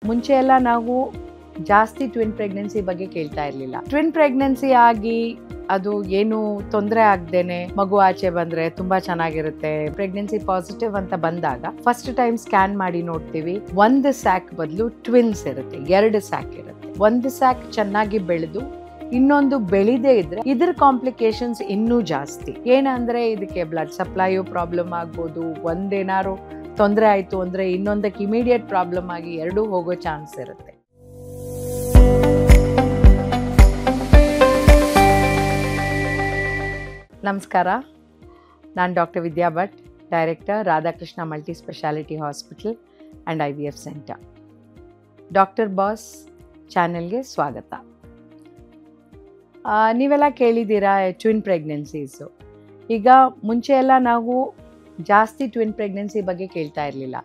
ಮುಂಚೆ ಎಲ್ಲ ನಾವು ಜಾಸ್ತಿ ಟ್ವಿನ್ ಪ್ರೆಗ್ನೆನ್ಸಿ ಬಗ್ಗೆ ಕೇಳ್ತಾ ಇರಲಿಲ್ಲ. ಟ್ವಿನ್ ಪ್ರೆಗ್ನೆನ್ಸಿ ಆಗಿ ಅದು ಏನು ತೊಂದರೆ ಆಗದೇನೆ ಮಗು ಆಚೆ ಬಂದ್ರೆ ತುಂಬಾ ಚೆನ್ನಾಗಿರುತ್ತೆ. ಪ್ರೆಗ್ನೆನ್ಸಿ ಪಾಸಿಟಿವ್ ಅಂತ ಬಂದಾಗ ಫಸ್ಟ್ ಟೈಮ್ ಸ್ಕ್ಯಾನ್ ಮಾಡಿ ನೋಡ್ತೀವಿ, ಒಂದು ಸ್ಯಾಕ್ ಬದಲು ಟ್ವಿನ್ಸ್ ಇರುತ್ತೆ, 2 ಸ್ಯಾಕ್ ಇರುತ್ತೆ. ಒಂದು ಸ್ಯಾಕ್ ಚೆನ್ನಾಗಿ ಬೆಳೆದು ಇನ್ನೊಂದು ಬೆಳಿದೇ ಇದ್ರೆ ಇದ್ರ ಕಾಂಪ್ಲಿಕೇಶನ್ಸ್ ಇನ್ನೂ ಜಾಸ್ತಿ. ಏನಂದ್ರೆ ಇದಕ್ಕೆ ಬ್ಲಡ್ ಸಪ್ಲೈಯು ಪ್ರಾಬ್ಲಮ್ ಆಗ್ಬೋದು, ಒಂದೇನಾರು ತೊಂದರೆ ಆಯ್ತು ಅಂದ್ರೆ ಇನ್ನೊಂದಕ್ಕೆ ಇಮಿಡಿಯೇಟ್ ಪ್ರಾಬ್ಲಮ್ ಆಗಿ ಎರಡೂ ಹೋಗೋ ಚಾನ್ಸ್ ಇರುತ್ತೆ. ನಮಸ್ಕಾರ, ನಾನು doctor Vidya Bhat, director Radhakrishna multi speciality hospital and IVF centre. Doctor boss ಚಾನೆಲ್ಗೆ ಸ್ವಾಗತ. ನೀವೆಲ್ಲ ಕೇಳಿದ್ದೀರಾ ಟ್ವಿನ್ ಪ್ರೆಗ್ನೆನ್ಸೀಸು. ಈಗ ಮುಂಚೆ ಎಲ್ಲ ನಾವು ಜಾಸ್ತಿ ಟ್ವಿನ್ ಪ್ರೆಗ್ನೆನ್ಸಿ ಬಗ್ಗೆ ಕೇಳ್ತಾ ಇರಲಿಲ್ಲ.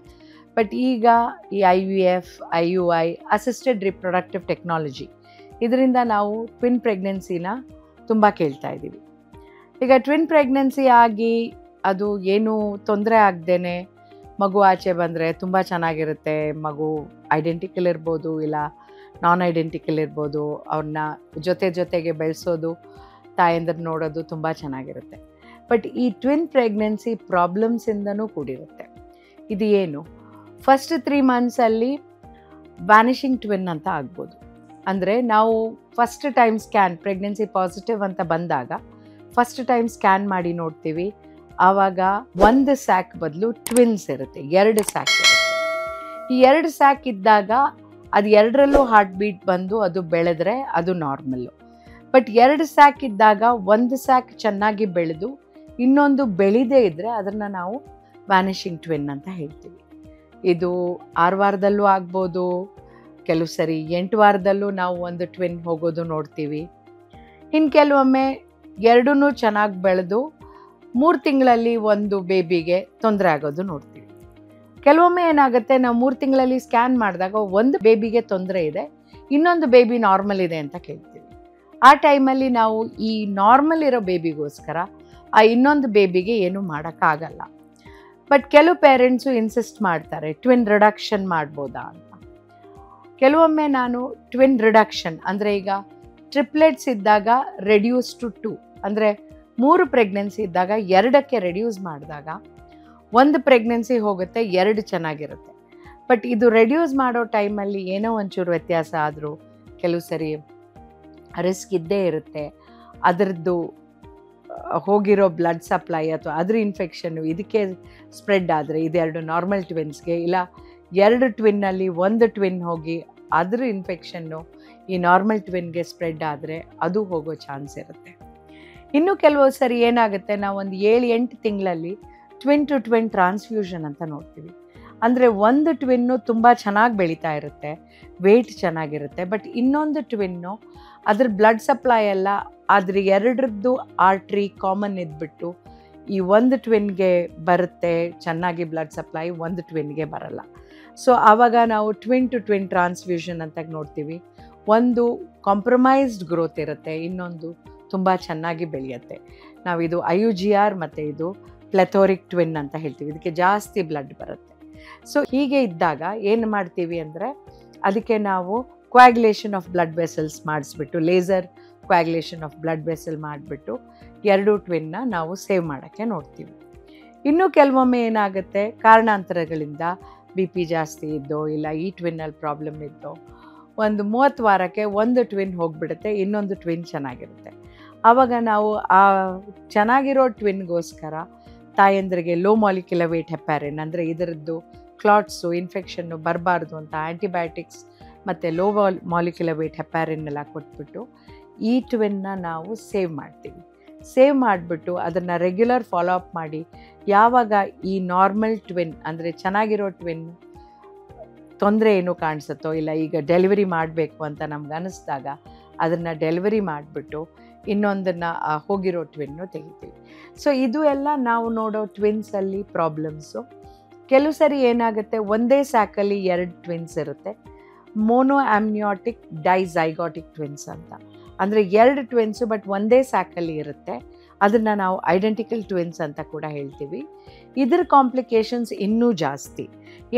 ಬಟ್ ಈಗ ಈ IVF, IUI assisted reproductive technology ಇದರಿಂದ ನಾವು ಟ್ವಿನ್ ಪ್ರೆಗ್ನೆನ್ಸಿನ ತುಂಬ ಕೇಳ್ತಾ ಇದ್ದೀವಿ. ಈಗ ಟ್ವಿನ್ ಪ್ರೆಗ್ನೆನ್ಸಿ ಆಗಿ ಅದು ಏನು ತೊಂದರೆ ಆಗದೇನೆ ಮಗು ಆಚೆ ಬಂದರೆ ತುಂಬ ಚೆನ್ನಾಗಿರುತ್ತೆ. ಮಗು ಐಡೆಂಟಿಕಲ್ ಇರ್ಬೋದು, ಇಲ್ಲ ನಾನ್ ಐಡೆಂಟಿಕಲ್ ಇರ್ಬೋದು. ಅವ್ರನ್ನ ಜೊತೆಗೆ ಬೆಳೆಸೋದು, ತಾಯಂದ್ರ ನೋಡೋದು ತುಂಬ ಚೆನ್ನಾಗಿರುತ್ತೆ. ಬಟ್ ಈ ಟ್ವಿನ್ ಪ್ರೆಗ್ನೆನ್ಸಿ ಪ್ರಾಬ್ಲಮ್ಸಿಂದನೂ ಕೂಡಿರುತ್ತೆ. ಇದು ಏನು, ಫಸ್ಟ್ 3 ಮಂತ್ಸಲ್ಲಿ ವ್ಯಾನಿಷಿಂಗ್ ಟ್ವಿನ್ ಅಂತ ಆಗ್ಬೋದು. ಅಂದರೆ ನಾವು first time scan pregnancy positive ಅಂತ ಬಂದಾಗ ಫಸ್ಟ್ ಟೈಮ್ ಸ್ಕ್ಯಾನ್ ಮಾಡಿ ನೋಡ್ತೀವಿ, ಆವಾಗ ಒಂದು ಸ್ಯಾಕ್ ಬದಲು ಟ್ವಿನ್ಸ್ ಇರುತ್ತೆ, 2 ಸ್ಯಾಕ್ ಇರುತ್ತೆ. ಈ 2 ಸ್ಯಾಕ್ ಇದ್ದಾಗ ಅದು ಎರಡರಲ್ಲೂ ಹಾರ್ಟ್ ಬೀಟ್ ಬಂದು ಅದು ಬೆಳೆದ್ರೆ ಅದು ನಾರ್ಮಲ್ಲು. ಬಟ್ 2 ಸ್ಯಾಕ್ ಇದ್ದಾಗ ಒಂದು ಸ್ಯಾಕ್ ಚೆನ್ನಾಗಿ ಬೆಳೆದು ಇನ್ನೊಂದು ಬೆಳಿದೇ ಇದ್ದರೆ ಅದನ್ನು ನಾವು ವ್ಯಾನಿಷಿಂಗ್ ಟ್ವಿನ್ ಅಂತ ಹೇಳ್ತೀವಿ. ಇದು 6 ವಾರದಲ್ಲೂ ಆಗ್ಬೋದು, ಕೆಲವು ಸರಿ 8 ವಾರದಲ್ಲೂ ನಾವು ಒಂದು ಟ್ವಿನ್ ಹೋಗೋದು ನೋಡ್ತೀವಿ. ಇನ್ನು ಕೆಲವೊಮ್ಮೆ ಎರಡೂ ಚೆನ್ನಾಗಿ ಬೆಳೆದು 3 ತಿಂಗಳಲ್ಲಿ ಒಂದು ಬೇಬಿಗೆ ತೊಂದರೆ ಆಗೋದು ನೋಡ್ತೀವಿ. ಕೆಲವೊಮ್ಮೆ ಏನಾಗುತ್ತೆ, ನಾವು 3 ತಿಂಗಳಲ್ಲಿ ಸ್ಕ್ಯಾನ್ ಮಾಡಿದಾಗ ಒಂದು ಬೇಬಿಗೆ ತೊಂದರೆ ಇದೆ, ಇನ್ನೊಂದು ಬೇಬಿ ನಾರ್ಮಲ್ ಇದೆ ಅಂತ ಕೇಳ್ತೀವಿ. ಆ ಟೈಮಲ್ಲಿ ನಾವು ಈ ನಾರ್ಮಲ್ ಇರೋ ಬೇಬಿಗೋಸ್ಕರ ಆ ಇನ್ನೊಂದು ಬೇಬಿಗೆ ಏನೂ ಮಾಡೋಕ್ಕಾಗಲ್ಲ. ಬಟ್ ಕೆಲವು ಪೇರೆಂಟ್ಸು ಇನ್ಸಿಸ್ಟ್ ಮಾಡ್ತಾರೆ ಟ್ವಿನ್ ರಿಡಕ್ಷನ್ ಮಾಡ್ಬೋದಾ ಅಂತ. ಕೆಲವೊಮ್ಮೆ ನಾನು ಟ್ವಿನ್ ರಿಡಕ್ಷನ್ ಅಂದರೆ ಈಗ ಟ್ರಿಪ್ಲೆಟ್ಸ್ ಇದ್ದಾಗ ರೆಡ್ಯೂಸ್ ಟು 2 ಅಂದರೆ 3 ಪ್ರೆಗ್ನೆನ್ಸಿ ಇದ್ದಾಗ 2ಕ್ಕೆ ರೆಡ್ಯೂಸ್ ಮಾಡಿದಾಗ ಒಂದು ಪ್ರೆಗ್ನೆನ್ಸಿ ಹೋಗುತ್ತೆ, 2 ಚೆನ್ನಾಗಿರುತ್ತೆ. ಬಟ್ ಇದು ರೆಡ್ಯೂಸ್ ಮಾಡೋ ಟೈಮಲ್ಲಿ ಏನೋ ಒಂಚೂರು ವ್ಯತ್ಯಾಸ ಆದರೂ ಕೆಲವು ಸರಿ ರಿಸ್ಕ್ ಇದ್ದೇ ಇರುತ್ತೆ. ಅದರದ್ದು ಹೋಗಿರೋ ಬ್ಲಡ್ ಸಪ್ಲೈ ಅಥವಾ ಅದ್ರ ಇನ್ಫೆಕ್ಷನ್ನು ಇದಕ್ಕೆ ಸ್ಪ್ರೆಡ್ ಆದರೆ, ಇದೆರಡು ನಾರ್ಮಲ್ ಟ್ವಿನ್ಸ್ಗೆ, ಇಲ್ಲ 2 ಟ್ವಿನ್ನಲ್ಲಿ ಒಂದು ಟ್ವಿನ್ ಹೋಗಿ ಅದ್ರ ಇನ್ಫೆಕ್ಷನ್ನು ಈ ನಾರ್ಮಲ್ ಟ್ವಿನ್ಗೆ ಸ್ಪ್ರೆಡ್ ಆದರೆ ಅದು ಹೋಗೋ ಚಾನ್ಸ್ ಇರುತ್ತೆ. ಇನ್ನು ಕೆಲವು ಸರಿ ಏನಾಗುತ್ತೆ, ನಾವು ಒಂದು 7-8 ತಿಂಗಳಲ್ಲಿ ಟ್ವಿನ್ ಟು ಟ್ವಿನ್ ಟ್ರಾನ್ಸ್ಫ್ಯೂಷನ್ ಅಂತ ನೋಡ್ತೀವಿ. ಅಂದರೆ ಒಂದು ಟ್ವಿನ್ನು ತುಂಬ ಚೆನ್ನಾಗಿ ಬೆಳೀತಾ ಇರುತ್ತೆ, ವೆಯ್ಟ್ ಚೆನ್ನಾಗಿರುತ್ತೆ. ಬಟ್ ಇನ್ನೊಂದು ಟ್ವಿನ್ನು ಅದ್ರ ಬ್ಲಡ್ ಸಪ್ಲೈ ಎಲ್ಲ ಅದ್ರ 2ರದ್ದು ಆರ್ಟ್ರಿ ಕಾಮನ್ ಇದ್ಬಿಟ್ಟು ಈ ಒಂದು ಟ್ವಿನ್ಗೆ ಬರುತ್ತೆ ಚೆನ್ನಾಗಿ ಬ್ಲಡ್ ಸಪ್ಲೈ, ಒಂದು ಟ್ವಿನ್ಗೆ ಬರಲ್ಲ. ಸೊ ಆವಾಗ ನಾವು ಟ್ವಿನ್ ಟು ಟ್ವಿನ್ ಟ್ರಾನ್ಸ್ಫ್ಯೂಷನ್ ಅಂತ ನೋಡ್ತೀವಿ. ಒಂದು ಕಾಂಪ್ರಮೈಸ್ಡ್ ಗ್ರೋತ್ ಇರುತ್ತೆ, ಇನ್ನೊಂದು ತುಂಬ ಚೆನ್ನಾಗಿ ಬೆಳೆಯುತ್ತೆ. ನಾವಿದು IUGR ಮತ್ತು ಇದು ಪ್ಲೆಥೋರಿಕ್ ಟ್ವಿನ್ ಅಂತ ಹೇಳ್ತೀವಿ. ಇದಕ್ಕೆ ಜಾಸ್ತಿ ಬ್ಲಡ್ ಬರುತ್ತೆ. ಸೊ ಹೀಗೆ ಇದ್ದಾಗ ಏನು ಮಾಡ್ತೀವಿ ಅಂದರೆ, ಅದಕ್ಕೆ ನಾವು ಕ್ವಾಗ್ಯುಲೇಷನ್ ಆಫ್ ಬ್ಲಡ್ ವೆಸಲ್ಸ್ ಮಾಡಿಸ್ಬಿಟ್ಟು, laser coagulation of blood vessel ಮಾಡಿಬಿಟ್ಟು 2 ಟ್ವಿನ್ನ ನಾವು ಸೇವ್ ಮಾಡೋಕ್ಕೆ ನೋಡ್ತೀವಿ. ಇನ್ನೂ ಕೆಲವೊಮ್ಮೆ ಏನಾಗುತ್ತೆ, ಕಾರಣಾಂತರಗಳಿಂದ BP ಜಾಸ್ತಿ ಇದ್ದೋ, ಇಲ್ಲ ಈ ಟ್ವಿನ್ನಲ್ಲಿ ಪ್ರಾಬ್ಲಮ್ ಇದ್ದೋ, ಒಂದು 30 ವಾರಕ್ಕೆ ಒಂದು ಟ್ವಿನ್ ಹೋಗಿಬಿಡುತ್ತೆ, ಇನ್ನೊಂದು ಟ್ವಿನ್ ಚೆನ್ನಾಗಿರುತ್ತೆ. ಆವಾಗ ನಾವು ಆ ಚೆನ್ನಾಗಿರೋ ಟ್ವಿನ್ಗೋಸ್ಕರ ತಾಯಂದ್ರಿಗೆ ಲೋ ಮಾಲಿಕ್ಯುಲರ್ ವೇಟ್ ಹೆಪಾರಿನ್ ಅಂದರೆ ಇದರದ್ದು ಕ್ಲಾಟ್ಸು ಇನ್ಫೆಕ್ಷನ್ನು ಬರಬಾರ್ದು ಅಂತ ಆ್ಯಂಟಿಬಯೋಟಿಕ್ಸ್ ಮತ್ತು ಲೋ ಮಾಲಿಕ್ಯುಲರ್ ವೇಟ್ ಹೆಪಾರಿನ್ ಎಲ್ಲ ಕೊಟ್ಬಿಟ್ಟು ಈ ಟ್ವಿನ್ನ ನಾವು ಸೇವ್ ಮಾಡ್ತೀವಿ. ಸೇವ್ ಮಾಡಿಬಿಟ್ಟು ಅದನ್ನು ರೆಗ್ಯುಲರ್ ಫಾಲೋ ಅಪ್ ಮಾಡಿ, ಯಾವಾಗ ಈ ನಾರ್ಮಲ್ ಟ್ವಿನ್ ಅಂದರೆ ಚೆನ್ನಾಗಿರೋ ಟ್ವಿನ್ ತೊಂದರೆ ಏನೂ ಕಾಣಿಸುತ್ತೋ, ಇಲ್ಲ ಈಗ ಡೆಲಿವರಿ ಮಾಡಬೇಕು ಅಂತ ನಮ್ಗೆ ಅನ್ನಿಸ್ದಾಗ ಅದನ್ನು ಡೆಲಿವರಿ ಮಾಡಿಬಿಟ್ಟು ಇನ್ನೊಂದನ್ನು ಹೋಗಿರೋ ಟ್ವಿನ್ನು ತೆಗಿತೀವಿ. ಸೊ ಇದು ಎಲ್ಲ ನಾವು ನೋಡೋ ಟ್ವಿನ್ಸಲ್ಲಿ ಪ್ರಾಬ್ಲಮ್ಸು. ಕೆಲವು ಸರಿ ಏನಾಗುತ್ತೆ, ಒಂದೇ ಸ್ಯಾಕಲ್ಲಿ 2 ಟ್ವಿನ್ಸ್ ಇರುತ್ತೆ, ಮೋನೋ ಆಮ್ನಿಯಾಟಿಕ್ ಡೈಝೈಗಾಟಿಕ್ ಟ್ವಿನ್ಸ್ ಅಂತ. ಅಂದರೆ 2 ಟ್ವಿನ್ಸು ಬಟ್ ಒಂದೇ ಸ್ಯಾಕಲ್ಲಿ ಇರುತ್ತೆ. ಅದನ್ನು ನಾವು ಐಡೆಂಟಿಕಲ್ ಟ್ವಿನ್ಸ್ ಅಂತ ಕೂಡ ಹೇಳ್ತೀವಿ. ಇದ್ರ ಕಾಂಪ್ಲಿಕೇಶನ್ಸ್ ಇನ್ನೂ ಜಾಸ್ತಿ.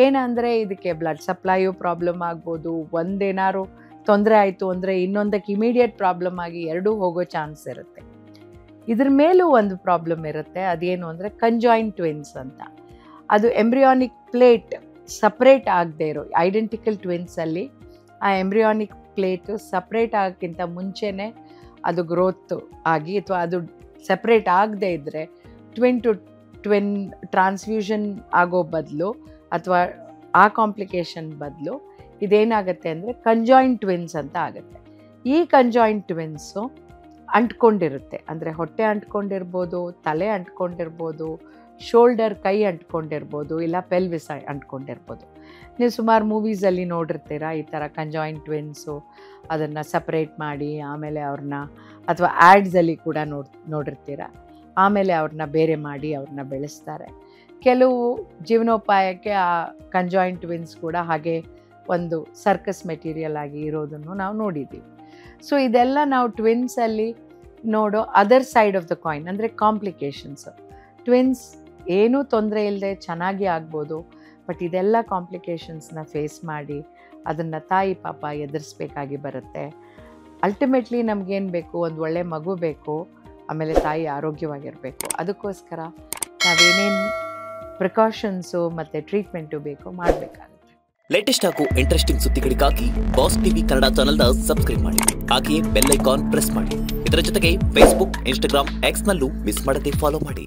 ಏನಂದರೆ ಇದಕ್ಕೆ ಬ್ಲಡ್ ಸಪ್ಲೈಯು ಪ್ರಾಬ್ಲಮ್ ಆಗ್ಬೋದು, ಒಂದೇನಾದ್ರು ತೊಂದರೆ ಆಯಿತು ಅಂದರೆ ಇನ್ನೊಂದಕ್ಕೆ ಇಮಿಡಿಯೇಟ್ ಪ್ರಾಬ್ಲಮ್ ಆಗಿ ಎರಡೂ ಹೋಗೋ ಚಾನ್ಸ್ ಇರುತ್ತೆ. ಇದ್ರ ಮೇಲೂ ಒಂದು ಪ್ರಾಬ್ಲಮ್ ಇರುತ್ತೆ, ಅದೇನು ಅಂದರೆ ಕಂಜಾಯಿಂಟ್ ಟ್ವಿನ್ಸ್ ಅಂತ. ಅದು ಎಂಬ್ರಿಯಾನಿಕ್ ಪ್ಲೇಟ್ ಸಪ್ರೇಟ್ ಆಗದೆ ಇರೋ, ಐಡೆಂಟಿಕಲ್ ಟ್ವಿನ್ಸಲ್ಲಿ ಆ ಎಂಬ್ರಿಯಾನಿಕ್ ಪ್ಲೇಟು ಸಪ್ರೇಟ್ ಆಗೋಕ್ಕಿಂತ ಮುಂಚೆನೇ ಅದು ಗ್ರೋತ್ ಆಗಿ ಅಥವಾ ಅದು ಸಪ್ರೇಟ್ ಆಗದೆ ಇದ್ದರೆ ಟ್ವಿನ್ ಟು ಟ್ವಿನ್ ಟ್ರಾನ್ಸ್ಫ್ಯೂಷನ್ ಆಗೋ ಬದಲು ಅಥವಾ ಆ ಕಾಂಪ್ಲಿಕೇಶನ್ ಬದಲು ಇದೇನಾಗುತ್ತೆ ಅಂದರೆ ಕಂಜಾಯಿಂಟ್ ಟ್ವಿನ್ಸ್ ಅಂತ ಆಗುತ್ತೆ. ಈ ಕಂಜಾಯಿಂಟ್ ಟ್ವಿನ್ಸು ಅಂಟ್ಕೊಂಡಿರುತ್ತೆ, ಅಂದರೆ ಹೊಟ್ಟೆ ಅಂಟ್ಕೊಂಡಿರ್ಬೋದು, ತಲೆ ಅಂಟ್ಕೊಂಡಿರ್ಬೋದು, ಶೋಲ್ಡರ್ ಕೈ ಅಂಟ್ಕೊಂಡಿರ್ಬೋದು, ಇಲ್ಲ ಪೆಲ್ವಿಸ್ ಅಂಟ್ಕೊಂಡಿರ್ಬೋದು. ನೀವು ಸುಮಾರು ಮೂವೀಸಲ್ಲಿ ನೋಡಿರ್ತೀರ ಈ ಥರ ಕಂಜಾಯಿಂಟ್ ಟ್ವಿನ್ಸು ಅದನ್ನು ಸಪ್ರೇಟ್ ಮಾಡಿ ಆಮೇಲೆ ಅವ್ರನ್ನ, ಅಥವಾ ಆ್ಯಡ್ಸಲ್ಲಿ ಕೂಡ ನೋಡಿರ್ತೀರ, ಆಮೇಲೆ ಅವ್ರನ್ನ ಬೇರೆ ಮಾಡಿ ಅವ್ರನ್ನ ಬೆಳೆಸ್ತಾರೆ. ಕೆಲವು ಜೀವನೋಪಾಯಕ್ಕೆ ಆ ಕಂಜಾಯಿಂಟ್ ಟ್ವಿನ್ಸ್ ಕೂಡ ಹಾಗೆ ಒಂದು ಸರ್ಕಸ್ ಮೆಟೀರಿಯಲ್ ಆಗಿ ಇರೋದನ್ನು ನಾವು ನೋಡಿದ್ದೀವಿ. ಸೊ ಇದೆಲ್ಲ ನಾವು ಟ್ವಿನ್ಸಲ್ಲಿ ನೋಡೋ other side of the coin, ಅಂದರೆ ಕಾಂಪ್ಲಿಕೇಶನ್ಸು. ಟ್ವಿನ್ಸ್ ಏನೂ ತೊಂದರೆ ಇಲ್ಲದೆ ಚೆನ್ನಾಗಿ ಆಗ್ಬೋದು, ಬಟ್ ಇದೆಲ್ಲ ಕಾಂಪ್ಲಿಕೇಶನ್ಸ್ನ ಫೇಸ್ ಮಾಡಿ ಅದನ್ನು ತಾಯಿ ಪಾಪ ಎದುರಿಸ್ಬೇಕಾಗಿ ಬರುತ್ತೆ. ಅಲ್ಟಿಮೇಟ್ಲಿ ನಮಗೇನು ಬೇಕು, ಒಂದು ಒಳ್ಳೆ ಮಗು ಬೇಕು, ಆಮೇಲೆ ತಾಯಿ ಆರೋಗ್ಯವಾಗಿರಬೇಕು. ಅದಕ್ಕೋಸ್ಕರ ನಾವೇನೇನು ಪ್ರಿಕಾಷನ್ಸು ಮತ್ತು ಟ್ರೀಟ್ಮೆಂಟು ಬೇಕು ಮಾಡಬೇಕಾಗುತ್ತೆ. ಲೇಟೆಸ್ಟ್ ಹಾಗೂ ಇಂಟ್ರೆಸ್ಟಿಂಗ್ ಸುದ್ದಿಗಳಿಗಾಗಿ ಬಾಸ್ ಟಿವಿ ಕನ್ನಡ ಚಾನೆಲ್ನ ಸಬ್ಸ್ಕ್ರೈಬ್ ಮಾಡಿ, ಹಾಗೆಯೇ ಬೆಲ್ ಐಕಾನ್ ಪ್ರೆಸ್ ಮಾಡಿ. ಇದರ ಜೊತೆಗೆ ಫೇಸ್ಬುಕ್, ಇನ್ಸ್ಟಾಗ್ರಾಮ್, ಎಕ್ಸ್ನಲ್ಲೂ ಮಿಸ್ ಮಾಡದೆ ಫಾಲೋ ಮಾಡಿ.